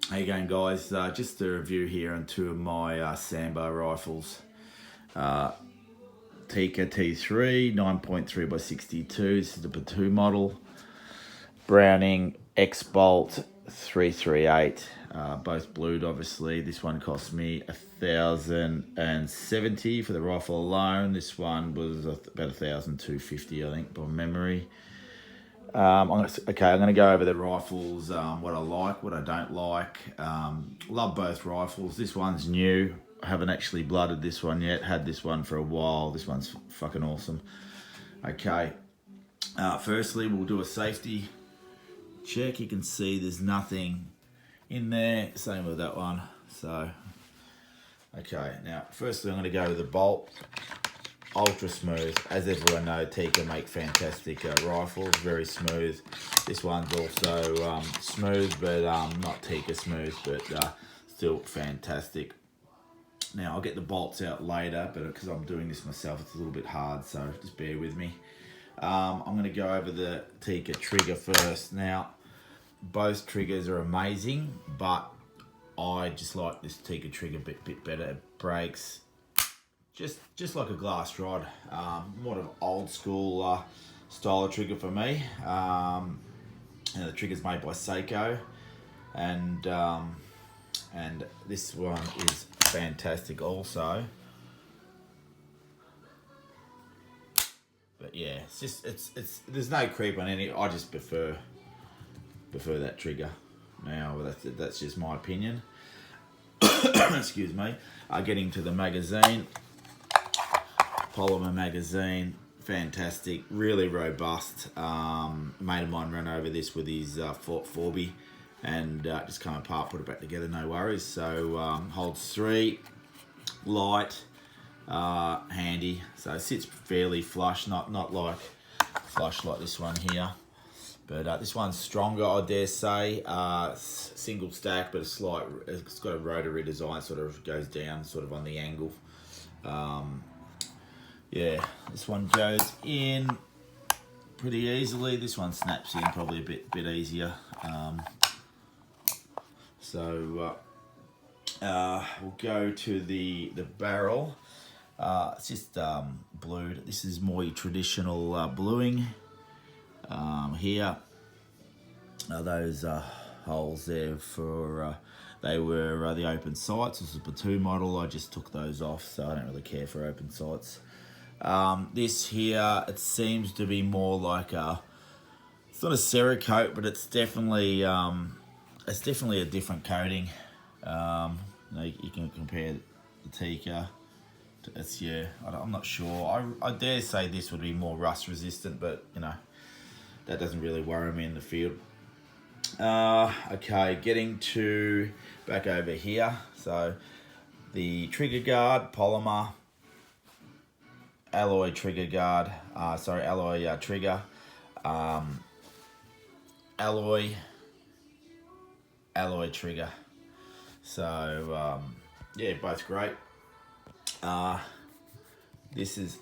How you going, guys? Just a review here on two of my Sambo rifles. Tikka T3 9.3 by 62. This is the battue model. Browning X-Bolt 338. Both blued, obviously. This one cost me $1,070 for the rifle alone. This one was about $1,250, I think, by memory. I'm going to go over the rifles, what I like, what I don't like. Love both rifles. This one's new. I haven't actually blooded this one yet. Had this one for a while. This one's fucking awesome. Okay. Firstly, we'll do a safety check. You can see there's nothing in there. Same with that one. So, okay. Now, firstly, I'm going to go with the bolt. Ultra smooth. As everyone knows, Tikka make fantastic rifles, very smooth. This one's also smooth, but not Tikka smooth, but still fantastic. Now, I'll get the bolts out later, but because I'm doing this myself, it's a little bit hard, so just bear with me. I'm going to go over the Tikka trigger first. Now, both triggers are amazing, but I just like this Tikka trigger a bit better. It breaks just like a glass rod. More of old school style of trigger for me. And the trigger's made by Seiko, and this one is fantastic also. But yeah, it's there's no creep on any. I just prefer that trigger. Now that's just my opinion. Excuse me. Getting to the magazine. Polymer magazine, fantastic, really robust. A mate of mine ran over this with his Fort Forby and just come apart, put it back together, no worries. So holds 3, light, handy. So it sits fairly flush, not like flush like this one here. But this one's stronger, I dare say. Single stack, but it's got a rotary design, sort of goes down, sort of on the angle. Yeah, this one goes in pretty easily. This one snaps in probably a bit easier. We'll go to the barrel. It's just blued. This is more traditional bluing. Here, those holes there for they were the open sights. This is a battue model. I just took those off, so I don't really care for open sights. This here, it seems to be more like it's not a Cerakote, but it's definitely a different coating. You can compare the Tikka. I'm not sure. I dare say this would be more rust resistant, but that doesn't really worry me in the field. Okay, getting to back over here. So the trigger guard, polymer. Alloy trigger guard, alloy trigger, alloy trigger. So yeah, both great. This is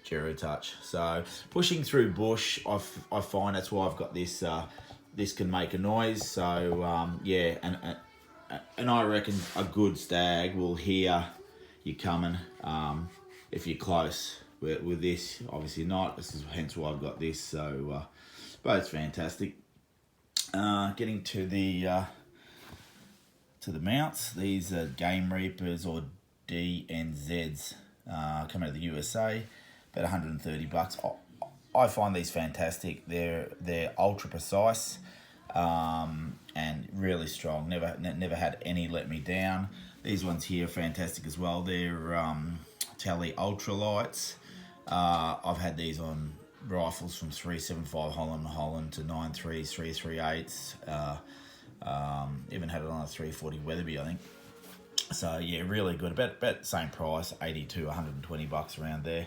Gero Touch. So pushing through bush, I find that's why I've got this. This can make a noise. So yeah, and I reckon a good stag will hear you coming if you're close. With this, obviously not. This is hence why I've got this. So both fantastic. Getting to the mounts. These are Game Reapers or DNZs. Come out of the USA. About $130. I find these fantastic. They're ultra precise. And really strong. Never had any let me down. These ones here are fantastic as well. They're Tele ultralights. I've had these on rifles from 375 Holland to 9.3s, 338s. Even had it on a 340 Weatherby, I think. So yeah, really good. About the same price, 80 to 120 bucks around there.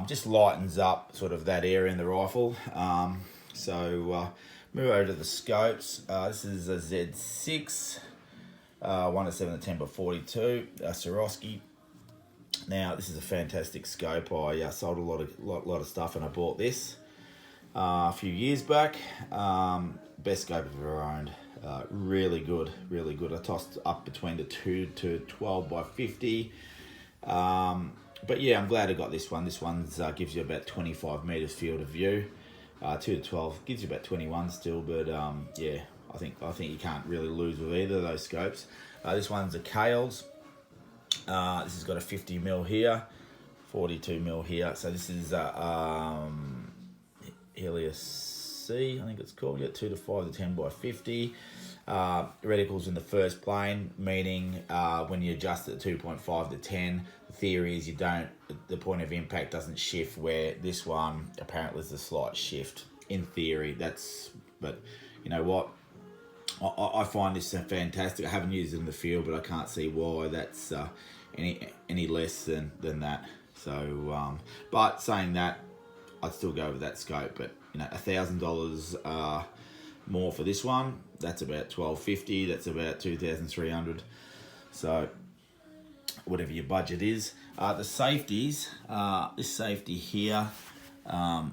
Just lightens up sort of that area in the rifle. Move over to the scopes. This is a Z6, 1-7 to 10 by 42, Swarovski. Now this is a fantastic scope. I sold a lot of stuff and I bought this. a few years back. Best scope I've ever owned. Really good, really good. I tossed up between the 2 to 12 by 50. But yeah, I'm glad I got this one. This one's gives you about 25 meters field of view. 2 to 12 gives you about 21 still, but yeah, I think you can't really lose with either of those scopes. This one's a Kales. This has got a 50 mil here, 42 mil here. So this is Helios C, I think it's called. Yeah, 2 to 5 to 10 by 50. Reticles in the first plane, meaning when you adjust it 2.5 to 10, the theory is the point of impact doesn't shift, where this one apparently is a slight shift. In theory, but you know what? I find this fantastic. I haven't used it in the field, but I can't see why that's any less than that. So, but saying that, I'd still go with that scope. But you know, $1,000 more for this one. That's about $1,250. That's about 2,300. So, whatever your budget is. The safeties. This safety here. Yeah,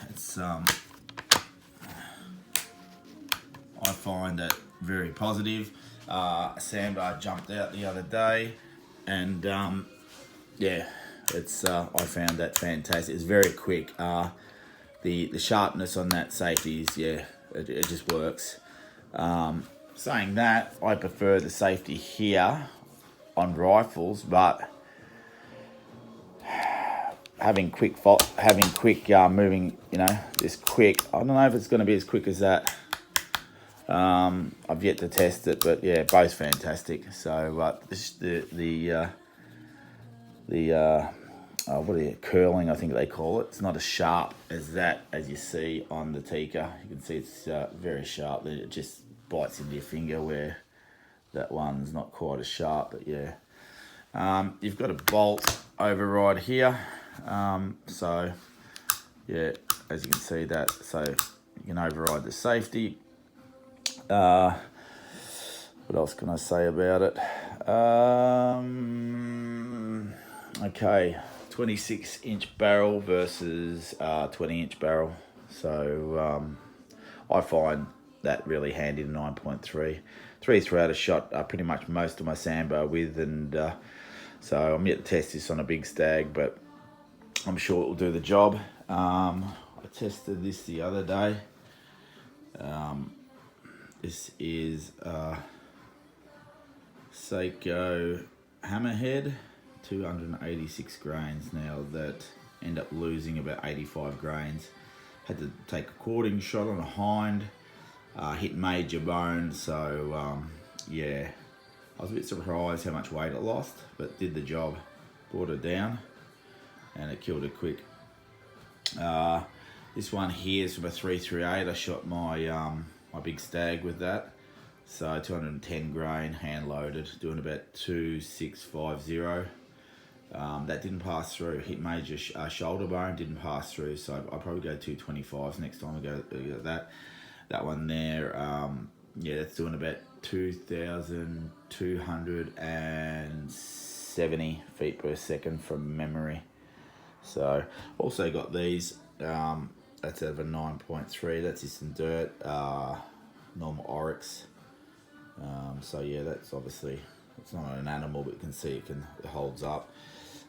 it's I find that very positive. A sandbar jumped out the other day, and yeah, it's I found that fantastic. It's very quick. The sharpness on that safety is, yeah, it just works. Saying that, I prefer the safety here on rifles, but having quick moving, you know, this quick. I don't know if it's going to be as quick as that. I've yet to test it, but yeah, both fantastic. So what are you, curling, I think they call it. It's not as sharp as that as you see on the Tikka. You can see it's very sharp. It just bites into your finger, where that one's not quite as sharp. But yeah, you've got a bolt override here. So yeah, as you can see that, so you can override the safety. What else can I say about it? Okay, 26-inch barrel versus 20-inch barrel. So I find that really handy, the 9.3. 3 I shot pretty much most of my sandbar with, and so I'm yet to test this on a big stag, but I'm sure it will do the job. I tested this the other day. This is Seiko Hammerhead, 286 grains. Now that end up losing about 85 grains. Had to take a quartering shot on a hind, hit major bone. So yeah, I was a bit surprised how much weight it lost, but did the job. Brought it down, and it killed it quick. This one here is from a 338. I shot my my big stag with that. So 210 grain, hand loaded, doing about 2650. That didn't pass through. Hit major shoulder bone, didn't pass through. So I'll probably go 225s next time I go that. That one there, yeah, that's doing about 2,270 feet per second from memory. So also got these. That's over 9.3. That's just some dirt. Normal Oryx. So yeah, that's obviously, it's not an animal, but you can see it holds up.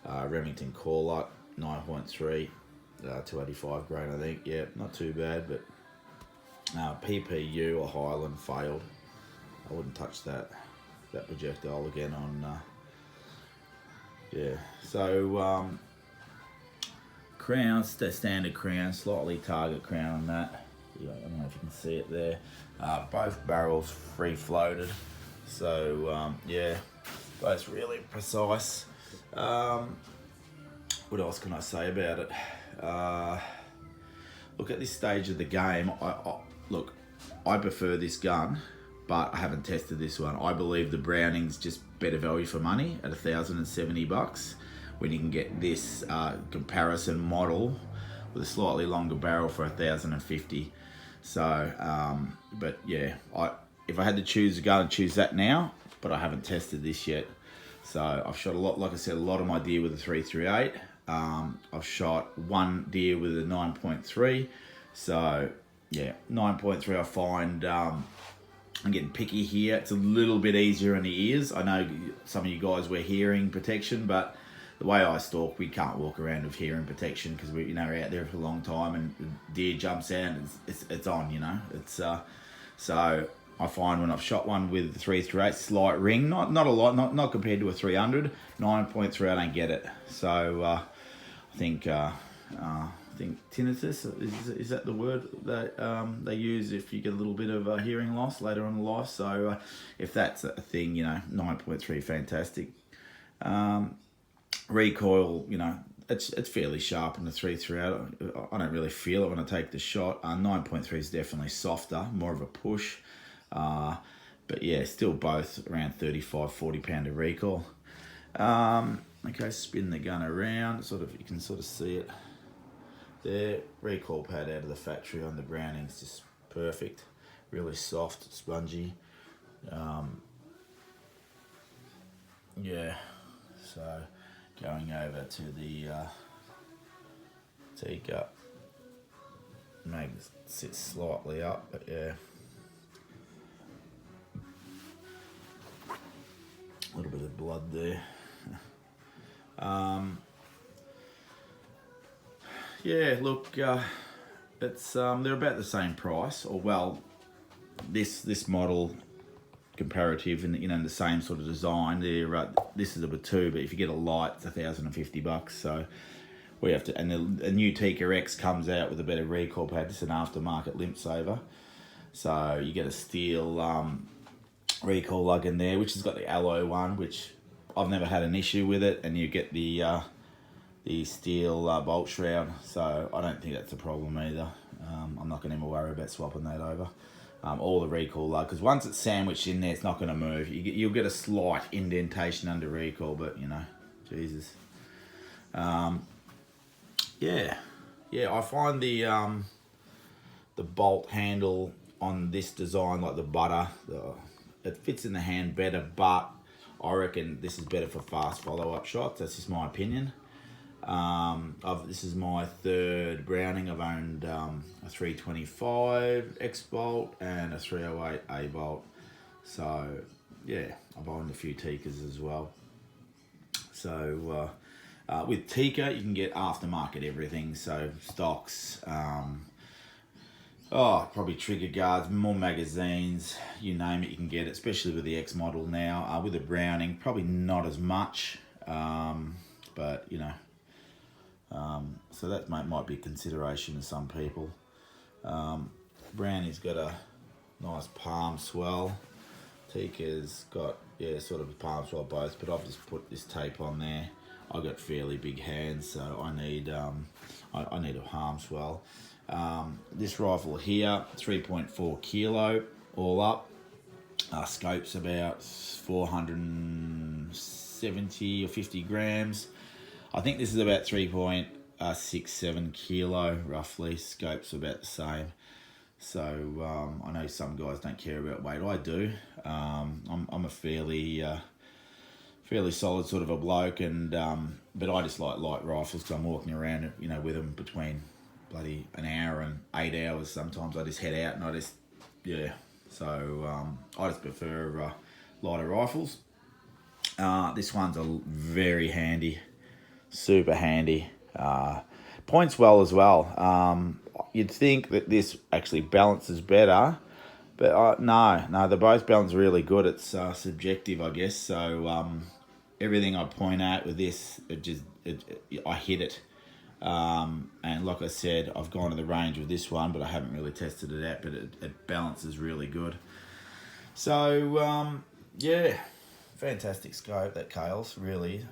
Remington Corlett, 9.3, 285 grain, I think. Yeah, not too bad, but PPU or Highland failed. I wouldn't touch that projectile again on. Yeah, so crowns, the standard crown, slightly target crown on that. Yeah, I don't know if you can see it there. Both barrels free floated, so yeah, both really precise. What else can I say about it? Look, at this stage of the game, I prefer this gun, but I haven't tested this one. I believe the Browning's just better value for money at $1,070 when you can get this comparison model with a slightly longer barrel for $1,050. So, but yeah, if I had to choose a gun, I'd choose that now, but I haven't tested this yet. So I've shot a lot, like I said, a lot of my deer with the 338. I've shot one deer with a 9.3. So yeah, 9.3 I find I'm getting picky here. It's a little bit easier on the ears. I know some of you guys wear hearing protection, but the way I stalk, we can't walk around with hearing protection because we're out there for a long time, and the deer jumps out and it's on. It's so I find when I've shot one with 3-8 slight ring, not a lot, not compared to a 300, 9.3 I don't get it. So I think tinnitus is that the word that they use if you get a little bit of hearing loss later on in life. So if that's a thing, 9.3 fantastic. Recoil, it's fairly sharp in the 3-8. I don't really feel it when I take the shot. 9.3 is definitely softer, more of a push. But yeah, still both around 35-40 pound of recoil. Okay, spin the gun around. You can sort of see it there. Recoil pad out of the factory on the Browning's just perfect. Really soft, spongy. Yeah, so going over to the Tikka. Mag sits slightly up, but yeah. A little bit of blood there. Yeah, look, it's they're about the same price, or well, this model comparative and the same sort of design. This is a battue, but if you get a light, it's $1,050. So we have to, and the new Tikka X comes out with a better recoil pad. It's an aftermarket limp saver, so you get a steel recoil lug in there, which has got the alloy one, which I've never had an issue with it, and you get the steel bolt shroud, so I don't think that's a problem either. I'm not going to worry about swapping that over. All the recoil lug, because once it's sandwiched in there, it's not going to move. You'll get a slight indentation under recoil, but Jesus. Yeah, I find the bolt handle on this design, like the butter, it fits in the hand better, but I reckon this is better for fast follow-up shots. That's just my opinion. This is my third Browning. I've owned a 325 X bolt and a 308 A bolt. So yeah, I've owned a few Tikkas as well. So with Tikka, you can get aftermarket everything. So stocks, probably trigger guards, more magazines, you name it, you can get it, especially with the X model now. With the Browning, probably not as much, but so that might be a consideration to some people. Browning's got a nice palm swell. Tikka's got, sort of a palm swell both, but I've just put this tape on there. I've got fairly big hands, so I need I need a palm swell. This rifle here, 3.4 kilo all up. Scope's about 470 or 50 grams. I think this is about 3.67 kilo roughly. Scope's about the same. So I know some guys don't care about weight. I do. I'm a fairly solid sort of a bloke, and but I just like light rifles because I'm walking around, with them between bloody an hour and 8 hours. Sometimes I just head out and I just So I just prefer lighter rifles. This one's very handy, super handy. Points well as well. You'd think that this actually balances better, but no, they both balance really good. It's subjective, I guess. So everything I point out with this, I hit it. And like I said, I've gone to the range with this one, but I haven't really tested it out, but it balances really good. So fantastic scope, that Kale's really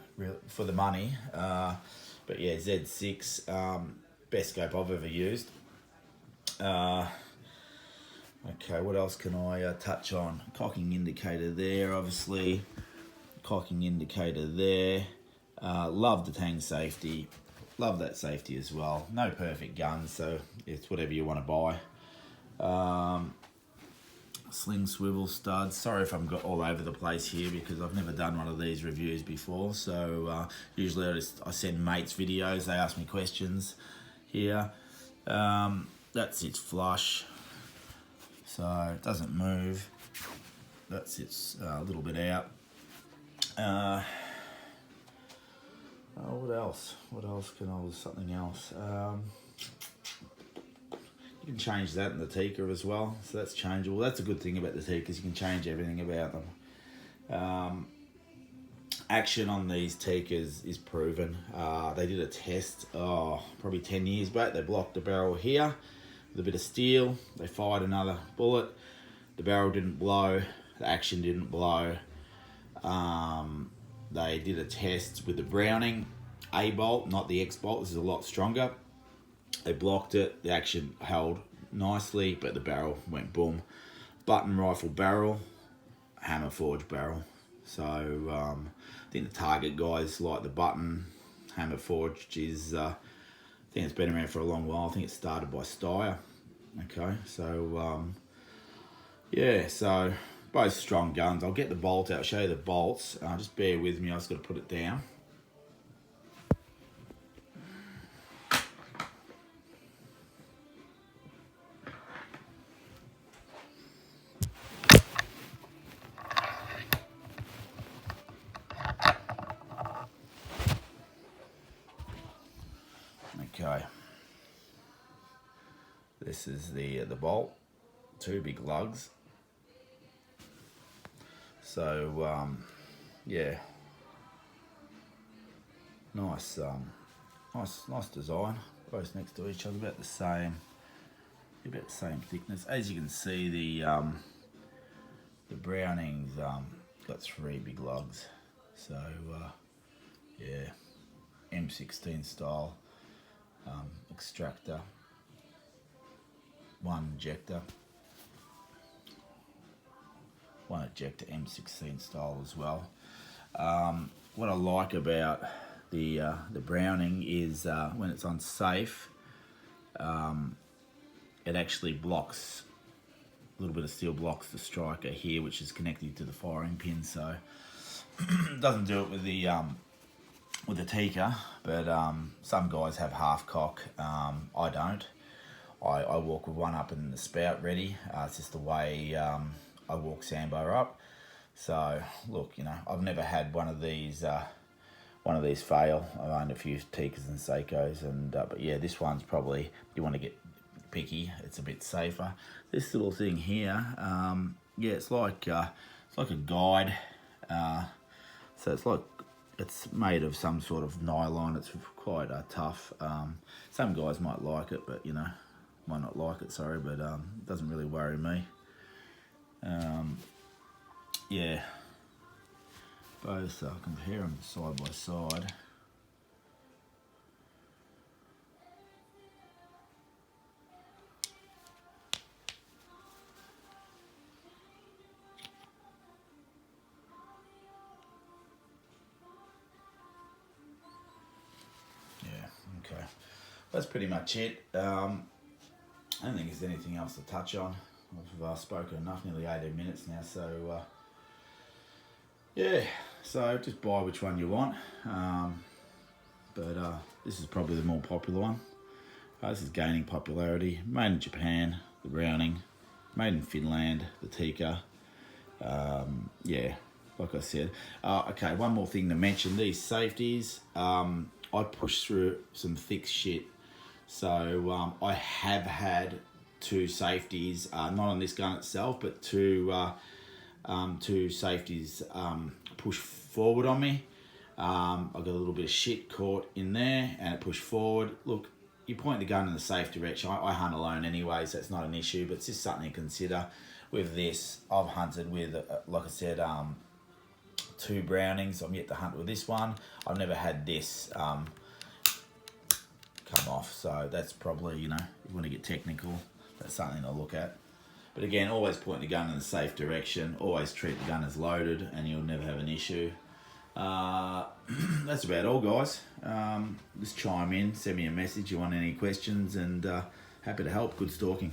for the money. But yeah, Z6, best scope I've ever used. Okay, what else can I touch on? Cocking indicator there, obviously. Cocking indicator there. Love the Tang safety. Love that safety as well. No perfect guns, so it's whatever you want to buy. sling swivel studs. Sorry if I'm got all over the place here because I've never done one of these reviews before. So usually I send mates videos, they ask me questions here. That's its flush, so it doesn't move. That's its a little bit out. What else? What else can I? Something else. You can change that in the Tikka as well, so that's changeable. That's a good thing about the Tikkas, you can change everything about them. Action on these Tikkas is proven. They did a test, probably 10 years back. They blocked the barrel here with a bit of steel. They fired another bullet. The barrel didn't blow. The action didn't blow. They did a test with the Browning A bolt, not the X bolt. This is a lot stronger. They blocked it. The action held nicely, but the barrel went boom. Button rifle barrel, hammer forged barrel. So I think the Target guys like the button. Hammer forged is, I think it's been around for a long while. I think it started by Steyr. Okay, so yeah, so both strong guns. I'll get the bolt out, I'll show you the bolts. Just bear with me, I just got to put it down. Okay, this is the bolt, two big lugs. So yeah, nice design. Both next to each other, about the same thickness. As you can see, the Browning's got three big lugs. So yeah, M16 style. Extractor, one ejector, M16 style as well. What I like about the Browning is when it's on safe, it actually blocks, a little bit of steel blocks the striker here, which is connected to the firing pin. So it doesn't do it with the Tikka, but some guys have half cock. I don't. I walk with one up in the spout ready. It's just the way I walk Sambo up. So look, you know, I've never had one of these fail. I've owned a few Tikkas and Seikos, and but yeah, this one's probably, you want to get picky, it's a bit safer. This little thing here, yeah, it's like a guide. So it's made of some sort of nylon. It's quite tough. Some guys might like it, but you know, might not like it, sorry, but it doesn't really worry me. Yeah, both compare them side by side. Okay, that's pretty much it. I don't think there's anything else to touch on. I've spoken enough, nearly 18 minutes now, so yeah, so just buy which one you want, but this is probably the more popular one. This is gaining popularity. Made in Japan, the Browning. Made in Finland, the Tikka. Yeah, like I said. Okay, one more thing to mention, these safeties. I push through some thick shit, so I have had two safeties, not on this gun itself, but two safeties push forward on me. I got a little bit of shit caught in there and it pushed forward. Look, you point the gun in the safe direction. I hunt alone anyway, so it's not an issue, but it's just something to consider. With this, I've hunted with, like I said, two Brownings. I'm yet to hunt with this one. I've never had this come off, so that's probably, you know, you want to get technical, that's something to look at. But again, always point the gun in the safe direction, always treat the gun as loaded, and you'll never have an issue. That's about all, guys. Just chime in, send me a message, you want any questions, and happy to help. Good stalking.